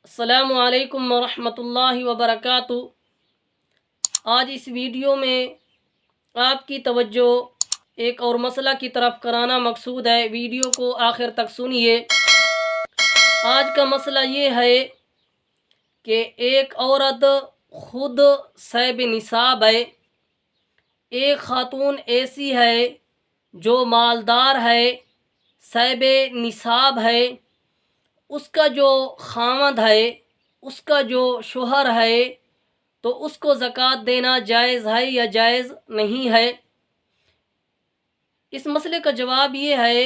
السلام علیکم ورحمۃ اللہ وبرکاتہ۔ آج اس ویڈیو میں آپ کی توجہ ایک اور مسئلہ کی طرف کرانا مقصود ہے۔ ویڈیو کو آخر تک سنیے۔ آج کا مسئلہ یہ ہے کہ ایک عورت خود صاحب نصاب ہے، ایک خاتون ایسی ہے جو مالدار ہے، صاحب نصاب ہے، اس کا جو خامند ہے، اس کا جو شوہر ہے، تو اس کو زکوٰۃ دینا جائز ہے یا جائز نہیں ہے؟ اس مسئلے کا جواب یہ ہے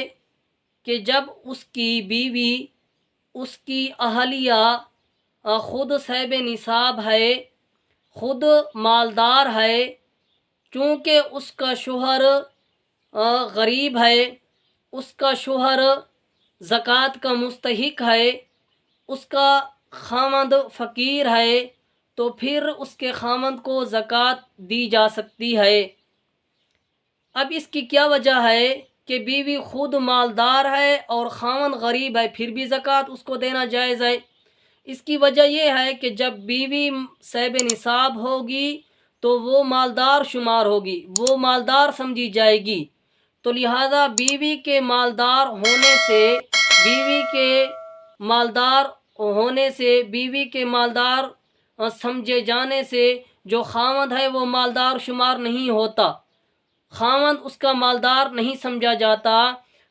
کہ جب اس کی بیوی، اس کی اہلیہ خود صاحب نصاب ہے، خود مالدار ہے، چونکہ اس کا شوہر غریب ہے، اس کا شوہر زکوٰۃ کا مستحق ہے، اس کا خامند فقیر ہے، تو پھر اس کے خامند کو زکوٰۃ دی جا سکتی ہے۔ اب اس کی کیا وجہ ہے کہ بیوی خود مالدار ہے اور خامند غریب ہے، پھر بھی زکوٰۃ اس کو دینا جائز ہے؟ اس کی وجہ یہ ہے کہ جب بیوی صاحب نصاب ہوگی تو وہ مالدار شمار ہوگی، وہ مالدار سمجھی جائے گی، تو لہذا بیوی کے مالدار ہونے سے، بیوی کے مالدار سمجھے جانے سے جو خامند ہے وہ مالدار شمار نہیں ہوتا، خامند اس کا مالدار نہیں سمجھا جاتا۔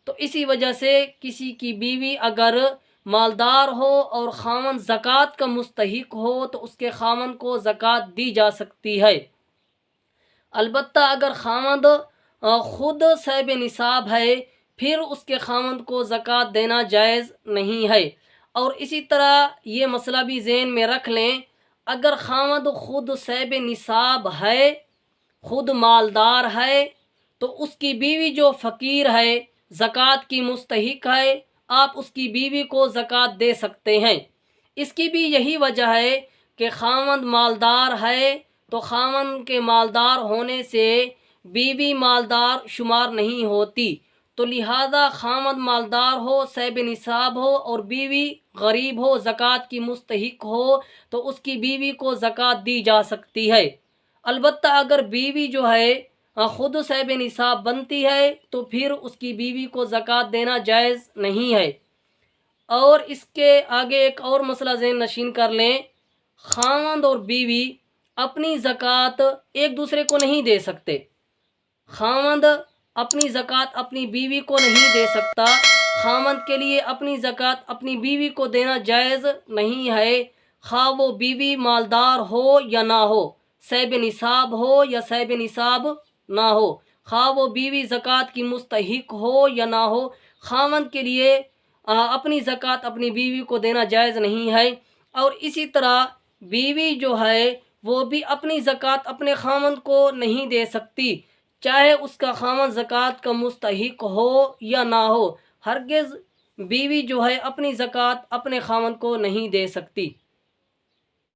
تو اسی وجہ سے کسی کی بیوی اگر مالدار ہو اور خامند زکوٰۃ کا مستحق ہو تو اس کے خامند کو زکوٰۃ دی جا سکتی ہے۔ البتہ اگر خامند خود صاحب نصاب ہے، پھر اس کے خامند کو زکوٰۃ دینا جائز نہیں ہے۔ اور اسی طرح یہ مسئلہ بھی ذہن میں رکھ لیں، اگر خامند خود صاحب نصاب ہے، خود مالدار ہے، تو اس کی بیوی جو فقیر ہے، زکوٰۃ کی مستحق ہے، آپ اس کی بیوی کو زکوٰۃ دے سکتے ہیں۔ اس کی بھی یہی وجہ ہے کہ خامند مالدار ہے، تو خامند کے مالدار ہونے سے بیوی مالدار شمار نہیں ہوتی، تو لہذا خامند مالدار ہو، صاحب نصاب ہو اور بیوی غریب ہو، زکوٰۃ کی مستحق ہو، تو اس کی بیوی کو زکوٰۃ دی جا سکتی ہے۔ البتہ اگر بیوی جو ہے خود صاحب نصاب بنتی ہے تو پھر اس کی بیوی کو زکوٰۃ دینا جائز نہیں ہے۔ اور اس کے آگے ایک اور مسئلہ ذہن نشین کر لیں، خامند اور بیوی اپنی زکوٰۃ ایک دوسرے کو نہیں دے سکتے۔ خامند اپنی زکوٰۃ اپنی بیوی کو نہیں دے سکتا، خامند کے لیے اپنی زکوٰۃ اپنی بیوی کو دینا جائز نہیں ہے، خواہ وہ بیوی مالدار ہو یا نہ ہو، صاحب نصاب ہو یا صاحب نصاب نہ ہو، خواہ وہ بیوی زکوٰۃ کی مستحق ہو یا نہ ہو، خامند کے لیے اپنی زکوٰۃ اپنی بیوی کو دینا جائز نہیں ہے۔ اور اسی طرح بیوی جو ہے وہ بھی اپنی زکوٰۃ اپنے خامند کو نہیں دے سکتی، چاہے اس کا خامند زکوٰۃ کا مستحق ہو یا نہ ہو، ہرگز بیوی جو ہے اپنی زکوٰۃ اپنے خامند کو نہیں دے سکتی۔